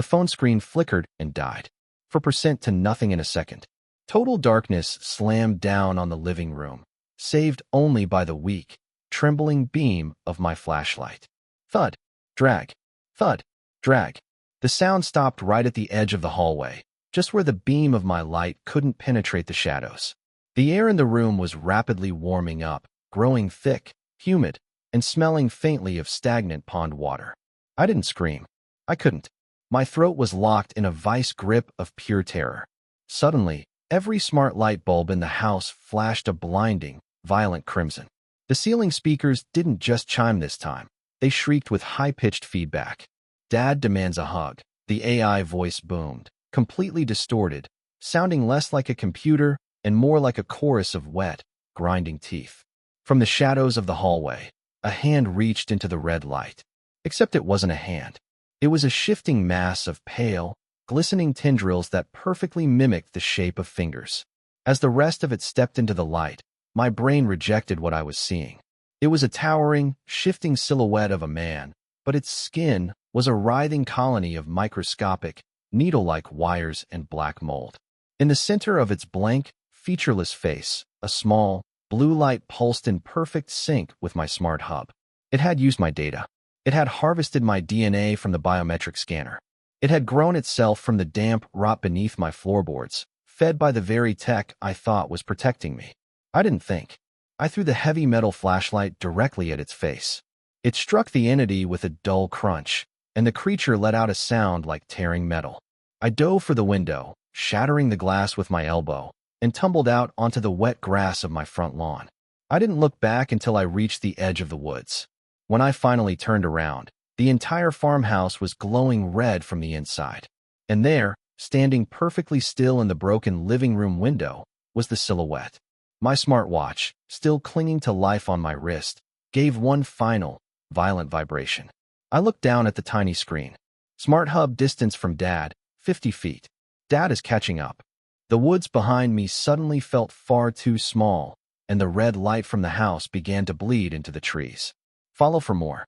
The phone screen flickered and died, 4% to nothing in a second. Total darkness slammed down on the living room, saved only by the weak, trembling beam of my flashlight. Thud, drag, thud, drag. The sound stopped right at the edge of the hallway, just where the beam of my light couldn't penetrate the shadows. The air in the room was rapidly warming up, growing thick, humid, and smelling faintly of stagnant pond water. I didn't scream. I couldn't. My throat was locked in a vice grip of pure terror. Suddenly, every smart light bulb in the house flashed a blinding, violent crimson. The ceiling speakers didn't just chime this time. They shrieked with high-pitched feedback. "Dad demands a hug," the AI voice boomed, completely distorted, sounding less like a computer and more like a chorus of wet, grinding teeth. From the shadows of the hallway, a hand reached into the red light. Except it wasn't a hand. It was a shifting mass of pale, glistening tendrils that perfectly mimicked the shape of fingers. As the rest of it stepped into the light, my brain rejected what I was seeing. It was a towering, shifting silhouette of a man, but its skin was a writhing colony of microscopic, needle-like wires and black mold. In the center of its blank, featureless face, a small, blue light pulsed in perfect sync with my smart hub. It had used my data. It had harvested my DNA from the biometric scanner. It had grown itself from the damp rot beneath my floorboards, fed by the very tech I thought was protecting me. I didn't think. I threw the heavy metal flashlight directly at its face. It struck the entity with a dull crunch, and the creature let out a sound like tearing metal. I dove for the window, shattering the glass with my elbow, and tumbled out onto the wet grass of my front lawn. I didn't look back until I reached the edge of the woods. When I finally turned around, the entire farmhouse was glowing red from the inside. And there, standing perfectly still in the broken living room window, was the silhouette. My smartwatch, still clinging to life on my wrist, gave one final, violent vibration. I looked down at the tiny screen. Smart hub distance from Dad, 50 feet. Dad is catching up. The woods behind me suddenly felt far too small, and the red light from the house began to bleed into the trees. Follow for more.